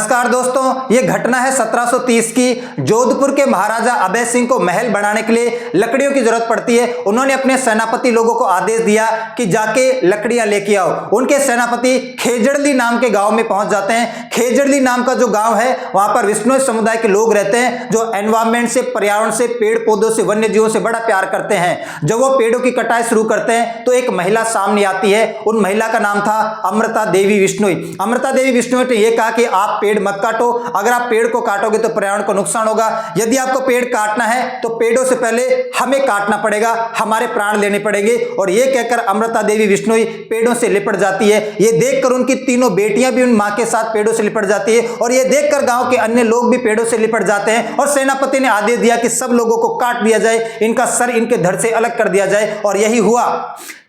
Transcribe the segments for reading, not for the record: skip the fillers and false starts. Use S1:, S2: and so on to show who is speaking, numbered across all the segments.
S1: नमस्कार दोस्तों, ये घटना है 1730 की। जोधपुर के महाराजा अभय सिंह को महल बनाने के लिए लकड़ियों की जरूरत पड़ती है। उन्होंने अपने सेनापति लोगों को आदेश दिया कि जाके लकड़ियां लेके आओ। उनके सेनापति खेजड़ली नाम के गांव में पहुंच जाते हैं। खेजड़ली नाम का जो गांव है वहां पर विष्णु समुदाय के लोग रहते हैं जो एनवायरमेंट से, पर्यावरण से, पेड़ पौधों से, वन्य जीवों से बड़ा प्यार करते हैं। जब वो पेड़ों की कटाई शुरू करते हैं तो एक महिला सामने आती है। उन महिला का नाम था अमृता देवी बिश्नोई। अमृता देवी बिश्नोई ने यह कहा कि आप पेड़ मत काटो, अगर आप पेड़ को काटोगे तो पर्यावरण को नुकसान होगा। यदि आपको पेड़ काटना है तो पेड़ों से पहले हमें काटना पड़ेगा, हमारे प्राण लेने पड़ेंगे। और यह कहकर अमृता देवी बिश्नोई पेड़ों से लिपट जाती है। यह देखकर उनकी तीनों बेटियां भी उन मां के साथ पेड़ों से लिपट जाती है और यह देखकर गांव के अन्य लोग भी पेड़ों से लिपट जाते हैं। और सेनापति ने आदेश दिया कि सब लोगों को काट दिया जाए, इनका सर इनके धड़ से अलग कर दिया जाए। और यही हुआ।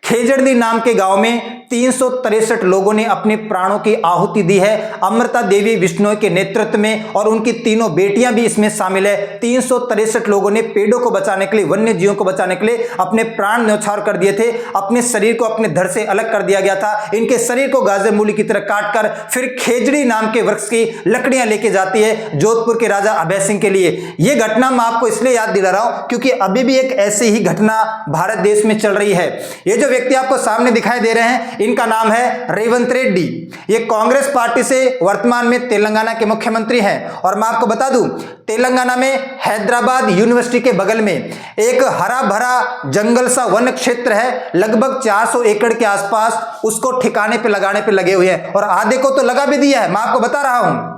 S1: खेजड़ली नाम के गांव में 363 लोगों ने अपने प्राणों की आहुति दी है अमृता देवी बिश्नोई के नेतृत्व में, और उनकी तीनों बेटियां भी इसमें शामिल है। 363 लोगों ने पेड़ों को बचाने के लिए, वन्य जीवों को बचाने के लिए अपने प्राण न्यौछावर कर दिए थे। अपने शरीर को अपने धड़ से अलग कर दिया गया था। इनके शरीर को गाजर मूली की तरह काटकर फिर खेजड़ी नाम के वृक्ष की लकड़ियां लेके जाती है जोधपुर के राजा अभय सिंह के लिए। यह घटना मैं आपको इसलिए याद दिला रहा हूं क्योंकि अभी भी एक ऐसी ही घटना भारत देश में चल रही है। ये जो व्यक्ति आपको सामने दिखाई दे रहे हैं, इनका नाम है रेवंत रेड्डी। ये कांग्रेस पार्टी से वर्तमान में तेलंगाना के मुख्यमंत्री हैं। और मैं आपको बता दूं, तेलंगाना में हैदराबाद यूनिवर्सिटी के बगल में एक हरा भरा जंगल सा वन क्षेत्र है, लगभग 400 एकड़ के आसपास। उसको ठिकाने पे लगाने पे लगे हुए हैं और आधे को तो लगा भी दिया है। मैं आपको बता रहा हूं,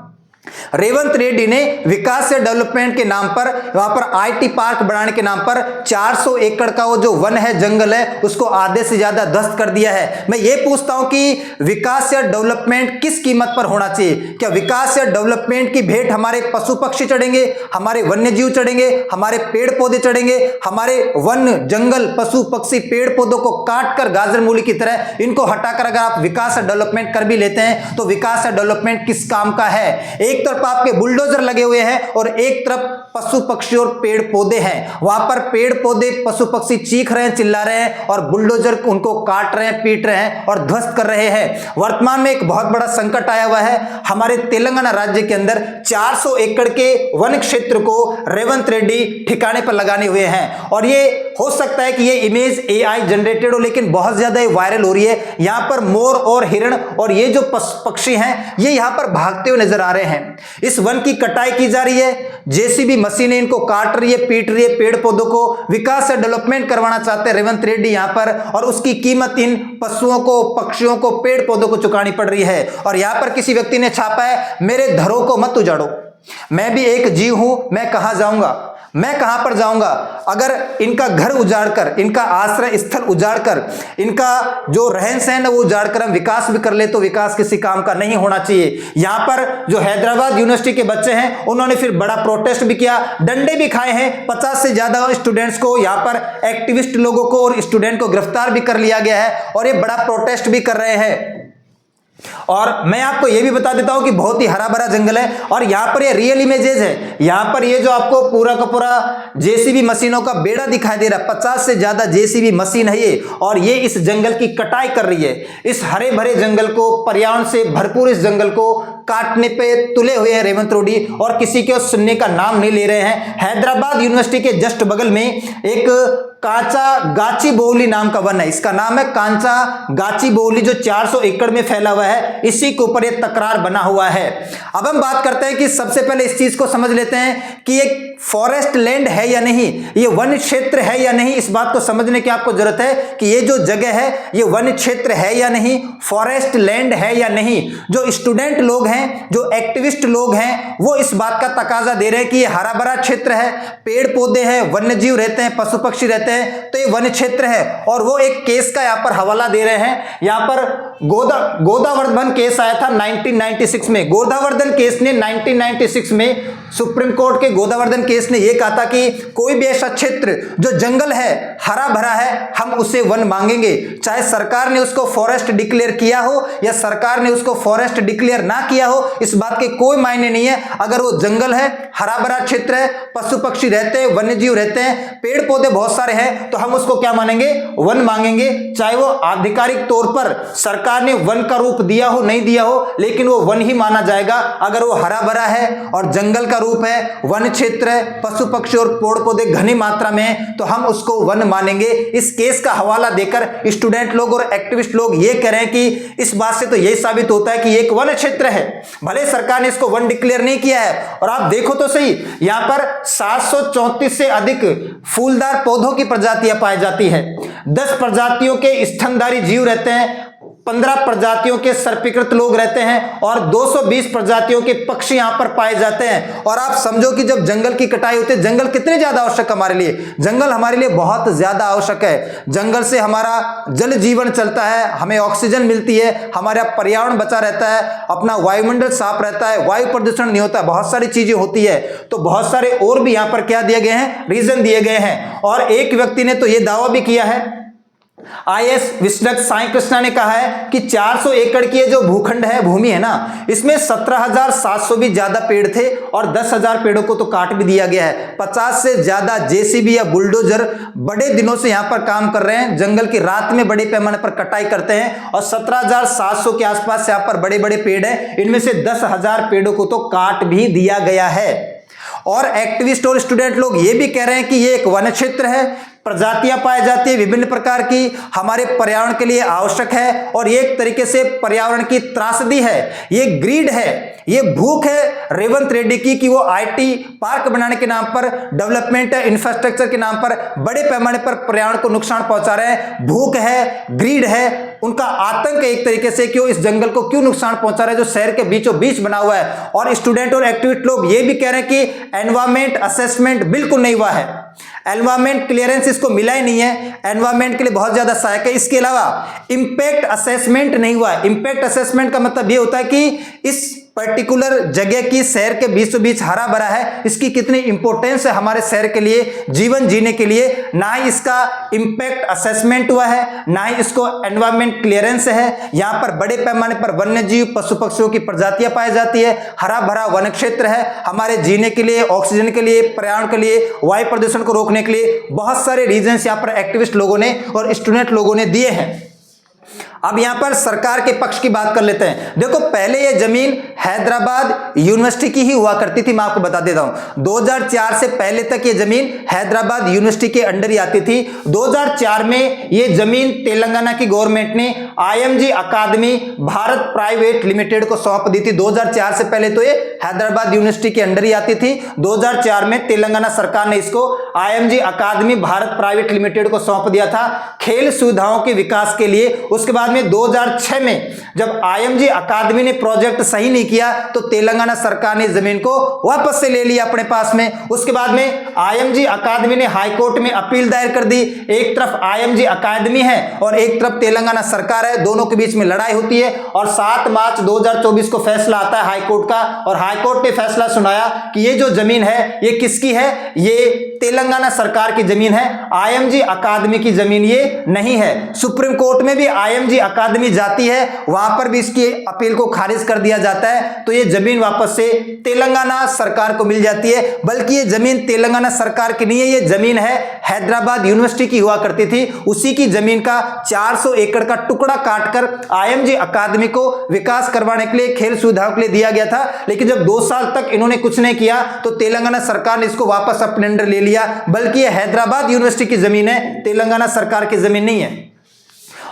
S1: रेवंत रेड्डी ने विकास या डेवलपमेंट के नाम पर, वहां पर आईटी पार्क बनाने के नाम पर 400 एकड़ का वो जो वन है, जंगल है, उसको आधे से ज्यादा ध्वस्त कर दिया है। मैं ये पूछता हूं कि विकास या डेवलपमेंट किस कीमत पर होना चाहिए? क्या विकास या डेवलपमेंट की भेंट हमारे पशु पक्षी चढ़ेंगे, हमारे वन्य जीव चढ़ेंगे, हमारे पेड़ पौधे चढ़ेंगे, हमारे वन जंगल पशु पक्षी पेड़ पौधों को काटकर गाजर मूली की तरह इनको हटाकर अगर आप विकास या डेवलपमेंट कर भी लेते हैं तो विकास या डेवलपमेंट किस काम का है? एक तरफ आपके बुलडोजर लगे हुए हैं और एक तरफ पशु पक्षी और पेड़ पौधे हैं। वहां पर पेड़ पौधे पशु पक्षी चीख रहे हैं, चिल्ला रहे हैं और बुलडोजर उनको काट रहे हैं, पीट रहे हैं और ध्वस्त कर रहे हैं। वर्तमान में एक बहुत बड़ा संकट आया हुआ है हमारे तेलंगाना राज्य के अंदर। 400 एकड़ के वन क्षेत्र को रेवंत रेड्डी ठिकाने पर लगाने हुए हैं। और ये हो सकता है कि ये इमेज एआई जनरेटेड हो, लेकिन बहुत ज्यादा वायरल हो रही है। यहां पर मोर और हिरण और ये जो पक्षी हैं, ये यहां पर भागते हुए नजर आ रहे हैं। इस वन की कटाई की जा रही है, जेसीबी मशीनें इनको काट रही है, पीट रही है। पेड़ पौधों को विकास या डेवलपमेंट करवाना चाहते हैं रेवंत रेड्डी यहां पर, और उसकी कीमत इन पशुओं को, पक्षियों को, पेड़ पौधों को चुकानी पड़ रही है। और यहां पर किसी व्यक्ति ने छापा है, मेरे घरों को मत उजाड़ो, मैं भी एक जीव हूं, मैं कहां जाऊंगा, मैं कहां पर जाऊंगा? अगर इनका घर उजाड़कर, इनका आश्रय स्थल उजाड़कर, इनका जो रहन सहन है वो उजाड़कर हम विकास भी कर ले तो विकास किसी काम का नहीं होना चाहिए। यहां पर जो हैदराबाद यूनिवर्सिटी के बच्चे हैं उन्होंने फिर बड़ा प्रोटेस्ट भी किया, डंडे भी खाए हैं। 50 से ज्यादा स्टूडेंट्स को, यहां पर एक्टिविस्ट लोगों को और स्टूडेंट को गिरफ्तार भी कर लिया गया है और ये बड़ा प्रोटेस्ट भी कर रहे हैं। और मैं आपको यह भी बता देता हूं कि बहुत ही हरा भरा जंगल है और यहां पर ये रियल इमेजेस है। यहां पर ये जो आपको पूरा का पूरा जेसीबी मशीनों का बेड़ा दिखाई दे रहा है, 50 से ज्यादा जेसीबी मशीन है ये, और ये इस जंगल की कटाई कर रही है। इस हरे भरे जंगल को, पर्यावरण से भरपूर इस जंगल को काटने पे तुले हुए हैं रेवंत रेड्डी और किसी के सुनने का नाम नहीं ले रहे हैं। हैदराबाद यूनिवर्सिटी के जस्ट बगल में एक कांचा गाची बोवली नाम का वन है, इसका नाम है कांचा गाची बोवली, जो 400 एकड़ में फैला हुआ है। इसी के ऊपर यह तकरार बना हुआ है। अब हम बात करते हैं कि सबसे पहले इस चीज को समझ लेते हैं कि ये फॉरेस्ट लैंड है या नहीं, ये वन क्षेत्र है या नहीं। इस बात को समझने की आपको जरूरत है कि ये जो जगह है ये वन क्षेत्र है या नहीं, फॉरेस्ट लैंड है या नहीं। जो स्टूडेंट लोग हैं, जो एक्टिविस्ट लोग हैं, वो इस बात का तकाजा दे रहे हैं कि ये हरा भरा क्षेत्र है, पेड़ पौधे हैं, वन्य जीव रहते हैं, पशु पक्षी रहते हैं, तो ये वन क्षेत्र है। और वो एक केस का यहां पर हवाला दे रहे हैं। यहां पर गोदावर्धन केस आया था 1996 में। गोदावर्धन केस ने 1996 में सुप्रीम कोर्ट के गोदावर्धन केस ने यह कहा था कि कोई भी ऐसा क्षेत्र जो जंगल है, हरा भरा है, हम उसे वन मांगेंगे। चाहे सरकार ने उसको फॉरेस्ट डिक्लेयर किया हो या सरकार ने उसको फॉरेस्ट डिक्लेयर ना किया हो, इस बात के कोई मायने नहीं है। अगर वो जंगल है, हरा भरा क्षेत्र है, पशु पक्षी रहते हैं, वन्य जीव रहते हैं, पेड़ पौधे बहुत सारे हैं, तो हम उसको क्या मानेंगे? वन मांगेंगे। चाहे वो आधिकारिक तौर पर सरकार ने वन का रूप रूप दिया हो नहीं दिया हो, लेकिन वो वन ही माना जाएगा अगर वो हरा भरा है और जंगल का रूप है, वन क्षेत्र है, पशु पक्षी और पेड़ पौधे घनी मात्रा में है, तो हम उसको वन मानेंगे। इस केस का हवाला देकर स्टूडेंट लोग और एक्टिविस्ट लोग ये कह रहे हैं कि इस बात से तो यही साबित होता है कि एक वन क्षेत्र है, भले सरकार ने इसको वन डिक्लेयर नहीं किया है। और आप देखो तो सही, यहां पर 734 से अधिक फूलदार पौधों की प्रजातियां पाई जाती है, 10 प्रजातियों के स्तनधारी जीव रहते हैं, 15 प्रजातियों के सर्पीकृत लोग रहते हैं और 220 प्रजातियों के पक्षी यहां पर पाए जाते हैं। और आप समझो कि जब जंगल की कटाई होती है, जंगल कितने ज्यादा आवश्यक हमारे लिए, जंगल हमारे लिए बहुत ज्यादा आवश्यक है। जंगल से हमारा जल जीवन चलता है, हमें ऑक्सीजन मिलती है, हमारा पर्यावरण बचा रहता है, अपना वायुमंडल साफ रहता है, वायु प्रदूषण नहीं होता, बहुत सारी चीजें होती है। तो बहुत सारे और भी यहां पर क्या दिए गए हैं, रीजन दिए गए हैं। और एक व्यक्ति ने तो यह दावा भी किया है, IAS विश्वज्ञ साई कृष्णा ने कहा है कि 400 एकड़ की जो भूखंड है, भूमि है ना, इसमें 17,700 भी ज्यादा पेड़ थे और 10,000 पेड़ों को तो काट भी दिया गया है। 50 से ज्यादा JCB या बुलडोजर बड़े दिनों से यहां पर काम कर रहे हैं, जंगल की रात में बड़े पैमाने पर कटाई करते हैं और 17,700 के आसपास यहां पर बड़े बड़े पेड़ हैं, इनमें से 10,000 पेड़ों को तो काट भी दिया गया है। और एक्टिविस्ट और स्टूडेंट लोग ये भी कह रहे हैं कि ये एक वन क्षेत्र है, प्रजातियां पाई जाती है विभिन्न प्रकार की, हमारे पर्यावरण के लिए आवश्यक है और ये एक तरीके से पर्यावरण की त्रासदी है, ये ग्रीड है, ये भूख है रेवंत रेड्डी की कि वो IT पार्क बनाने के नाम पर, डेवलपमेंट इंफ्रास्ट्रक्चर के नाम पर बड़े पैमाने पर पर्यावरण को नुकसान पहुंचा रहे हैं। भूख है, ग्रीड है, उनका आतंक है एक तरीके से कि वो इस जंगल को क्यों नुकसान पहुंचा रहे हैं जो शहर के बीचों बीच बना हुआ है। और स्टूडेंट और एक्टिविस्ट लोग ये भी कह रहे हैं कि एनवायरमेंट असेसमेंट बिल्कुल नहीं हुआ है, एनवायरमेंट क्लियरेंस इसको मिला ही नहीं है, एनवायरमेंट के लिए बहुत ज्यादा सहायक है। इसके अलावा इंपैक्ट असेसमेंट नहीं हुआ है। इंपैक्ट असेसमेंट का मतलब ये होता है कि इस पर्टिकुलर जगह की, शहर के बीचों बीच हरा भरा है, इसकी कितनी इंपॉर्टेंस है हमारे शहर के लिए, जीवन जीने के लिए, ना ही इसका इंपैक्ट असेसमेंट हुआ है, ना ही इसको एनवायरमेंट क्लियरेंस है। यहां पर बड़े पैमाने पर वन्य जीव, पशु पक्षियों की प्रजातियां पाई जाती है, हरा भरा वन क्षेत्र है, हमारे जीने के लिए, ऑक्सीजन के लिए, पर्यावरण के लिए, वायु प्रदूषण को रोकने के लिए बहुत सारे रीजंस यहां पर एक्टिविस्ट लोगों ने और स्टूडेंट लोगों ने दिए हैं। अब यहां पर सरकार के पक्ष की बात कर लेते हैं। देखो, पहले ये जमीन हैदराबाद यूनिवर्सिटी की ही हुआ करती थी, मैं आपको बता देता हूं। 2004 से पहले तक ये जमीन हैदराबाद यूनिवर्सिटी के अंडर ही आती थी। 2004 में ये जमीन तेलंगाना की गवर्नमेंट ने IMG अकादमी भारत प्राइवेट लिमिटेड को सौंप दी थी। 2004 से पहले तो ये हैदराबाद यूनिवर्सिटी के अंडर ही आती थी। 2004 में तेलंगाना सरकार ने इसको IMG अकादमी भारत प्राइवेट लिमिटेड को सौंप दिया था खेल सुविधाओं के विकास के लिए। उसके बाद में 2006 में जब IMG अकादमी ने प्रोजेक्ट सही नहीं किया तो तेलंगाना सरकार ने जमीन को वापस से ले लिया अपने पास में। उसके बाद में IMG अकादमी ने हाई कोर्ट में अपील दायर कर दी। एक तरफ IMG अकादमी है और एक तरफ तेलंगाना सरकार है, दोनों के बीच में लड़ाई होती है और 7 मार्च 2024 को फैसला आता है हाई कोर्ट का और हाई कोर्ट ने फैसला सुनाया कि ये जो जमीन है ये किसकी है, ये तेलंगाना सरकार की जमीन है, IMG अकादमी की जमीन ये नहीं है। सुप्रीम कोर्ट में भी IMG अकादमी जाती है, वहां पर भी इसकी अपील को खारिज कर दिया जाता है, तो ये जमीन वापस से तेलंगाना सरकार को मिल जाती है। बल्कि ये जमीन तेलंगाना सरकार की नहीं है, ये जमीन है हैदराबाद यूनिवर्सिटी की हुआ करती थी, उसी की जमीन का 400 एकड़ का टुकड़ा काटकर IMG अकादमी को विकास करवाने के लिए, खेल सुविधाओं के लिए दिया गया था। लेकिन जब 2 साल तक इन्होंने कुछ नहीं किया तो तेलंगाना सरकार ने इसको वापस अपने अंडर ले लिया। बल्कि ये हैदराबाद यूनिवर्सिटी की जमीन है, तेलंगाना सरकार की जमीन नहीं है।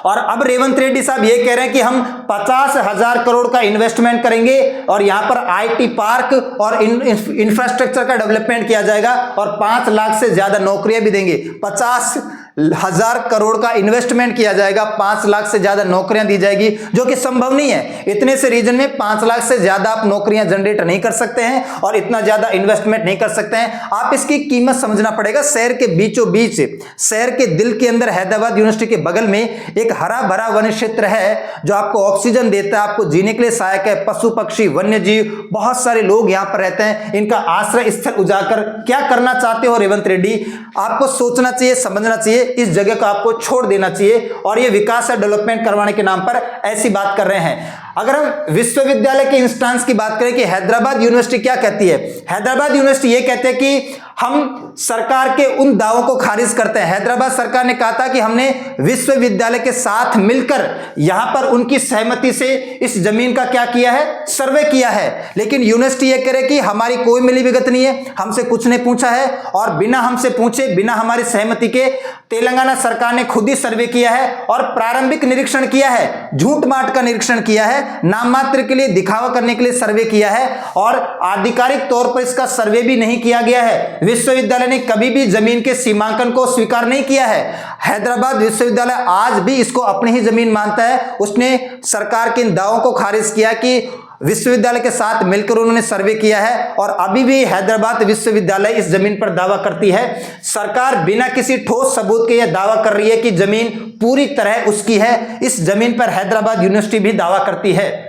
S1: और अब रेवंत रेड्डी साहब ये कह रहे हैं कि हम 50,000 करोड़ का इन्वेस्टमेंट करेंगे और यहां पर IT पार्क और इंफ्रास्ट्रक्चर का डेवलपमेंट किया जाएगा और 5 लाख से ज्यादा नौकरियां भी देंगे। 50,000 करोड़ का इन्वेस्टमेंट किया जाएगा, 5 लाख से ज्यादा नौकरियां दी जाएगी, जो कि संभव नहीं है। इतने से रीजन में 5 लाख से ज्यादा आप नौकरियां जनरेट नहीं कर सकते हैं और इतना ज्यादा इन्वेस्टमेंट नहीं कर सकते हैं। आप इसकी कीमत समझना पड़ेगा। शहर के बीचों बीच, शहर के दिल के अंदर हैदराबाद यूनिवर्सिटी के बगल में एक हरा भरा वन क्षेत्र है जो आपको ऑक्सीजन देता है, आपको जीने के लिए सहायक है। पशु पक्षी, वन्य जीव, बहुत सारे लोग यहां पर रहते हैं। इनका आश्रय स्थल उजागर क्या करना चाहते हो रेवंत रेड्डी? आपको सोचना चाहिए, समझना चाहिए, इस जगह को आपको छोड़ देना चाहिए और ये विकास और डेवलपमेंट करवाने के नाम पर ऐसी बात कर रहे हैं। अगर हम विश्वविद्यालय के इंस्टांस की बात करें कि हैदराबाद यूनिवर्सिटी क्या कहती है, हैदराबाद यूनिवर्सिटी ये कहते हैं कि हम सरकार के उन दावों को खारिज करते हैं। हैदराबाद सरकार ने कहा था कि हमने विश्वविद्यालय के साथ मिलकर यहां पर उनकी सहमति से इस जमीन का क्या किया है, सर्वे किया है, लेकिन यूनिवर्सिटी ये कह रहे कि हमारी कोई मिलीभगत नहीं है, हमसे कुछ नहीं पूछा है और बिना हमसे पूछे, बिना हमारी सहमति के तेलंगाना सरकार ने खुद ही सर्वे किया है और प्रारंभिक निरीक्षण किया है, झूठ माट का निरीक्षण किया है, नाम मात्र के लिए दिखावा करने के लिए सर्वे किया है और आधिकारिक तौर पर इसका सर्वे भी नहीं किया गया है। विश्वविद्यालय ने कभी भी जमीन के सीमांकन को स्वीकार नहीं किया है। हैदराबाद विश्वविद्यालय आज भी इसको अपनी ही जमीन मानता है। उसने सरकार के इन दावों को खारिज किया कि विश्वविद्यालय के साथ मिलकर उन्होंने सर्वे किया है और अभी भी हैदराबाद विश्वविद्यालय इस जमीन पर दावा करती है। सरकार बिना किसी ठोस सबूत के यह दावा कर रही है कि जमीन पूरी तरह उसकी है। इस जमीन पर हैदराबाद यूनिवर्सिटी भी दावा करती है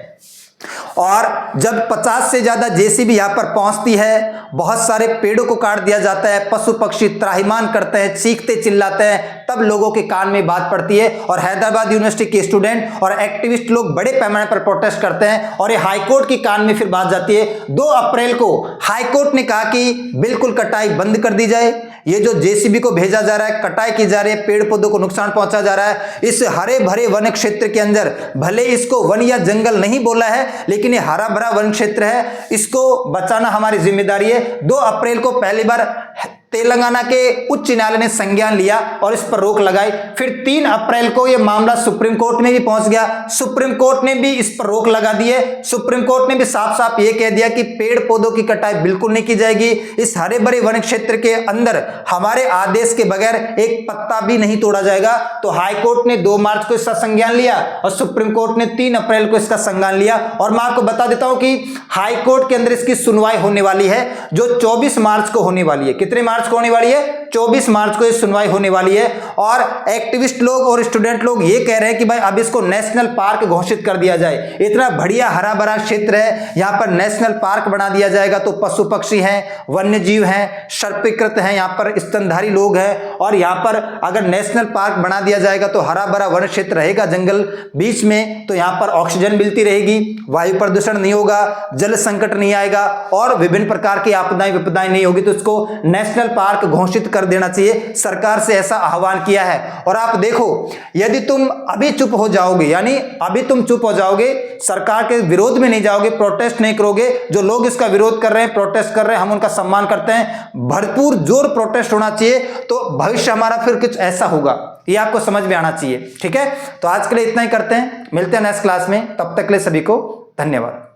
S1: और जब 50 से ज्यादा जेसीबी यहां पर पहुंचती है, बहुत सारे पेड़ों को काट दिया जाता है, पशु पक्षी त्राहिमाम करते हैं, चीखते चिल्लाते हैं, तब लोगों के कान में बात पड़ती है और हैदराबाद यूनिवर्सिटी के स्टूडेंट और एक्टिविस्ट लोग बड़े पैमाने पर प्रोटेस्ट करते हैं और ये हाईकोर्ट के कान में फिर बात जाती है। 2 अप्रैल को हाईकोर्ट ने कहा कि बिल्कुल कटाई बंद कर दी जाए, ये जो जेसीबी को भेजा जा रहा है, कटाई की जा रही है, पेड़ पौधों को नुकसान पहुंचा जा रहा है, इस हरे भरे वन क्षेत्र के अंदर, भले इसको वन या जंगल नहीं बोला है लेकिन ये हरा भरा वन क्षेत्र है, इसको बचाना हमारी जिम्मेदारी है। 2 अप्रैल को पहली बार तेलंगाना के उच्च न्यायालय ने संज्ञान लिया और इस पर रोक लगाई। फिर 3 अप्रैल को यह मामला सुप्रीम कोर्ट में भी पहुंच गया, सुप्रीम कोर्ट ने भी इस पर रोक लगा दी है। सुप्रीम कोर्ट ने भी साफ साफ ये कह दिया कि पेड़ पौधों की कटाई बिल्कुल नहीं की जाएगी, इस हरे भरे वन क्षेत्र के अंदर हमारे आदेश के बगैर एक पत्ता भी नहीं तोड़ा जाएगा। तो हाईकोर्ट ने 2 मार्च को इसका संज्ञान लिया और सुप्रीम कोर्ट ने 3 अप्रैल को इसका संज्ञान लिया। और मैं आपको बता देता हूं कि हाईकोर्ट के अंदर इसकी सुनवाई होने वाली है जो 24 मार्च को होने वाली है। कितने मार्च को होने वाली है? 24 मार्च को ये सुनवाई होने वाली है। और एक्टिविस्ट लोग और स्टूडेंट लोग ये कह रहे हैं कि भाई अब इसको नेशनल पार्क घोषित कर दिया जाए, इतना बढ़िया हरा भरा क्षेत्र है, यहां पर नेशनल पार्क बना दिया जाएगा तो पशु पक्षी हैं, वन्य जीव हैं, सर्पिकृत हैं, यहां पर स्तनधारी लोग हैं और यहां पर अगर नेशनल पार्क बना दिया जाएगा तो हरा भरा वन क्षेत्र रहेगा जंगल बीच में, तो यहां पर ऑक्सीजन मिलती रहेगी, वायु प्रदूषण नहीं होगा, जल संकट नहीं आएगा और विभिन्न प्रकार की आपदाएं विपदाएं नहीं होगी। तो इसको नेशनल पार्क घोषित कर देना चाहिए, सरकार से ऐसा आह्वान किया है। और आप देखो, यदि तुम अभी चुप हो जाओगे, यानी अभी तुम चुप हो जाओगे, सरकार के विरोध में नहीं जाओगे, प्रोटेस्ट नहीं करोगे, जो लोग इसका विरोध कर रहे हैं, प्रोटेस्ट कर रहे हैं, हम उनका सम्मान करते हैं, भरपूर जोर प्रोटेस्ट होना चाहिए, तो भविष्य हमारा फिर कुछ ऐसा होगा, ये आपको समझ में आना चाहिए। ठीक है, तो आज के लिए इतना ही करते हैं, मिलते हैं नेक्स्ट क्लास में, तब तक के लिए सभी को धन्यवाद।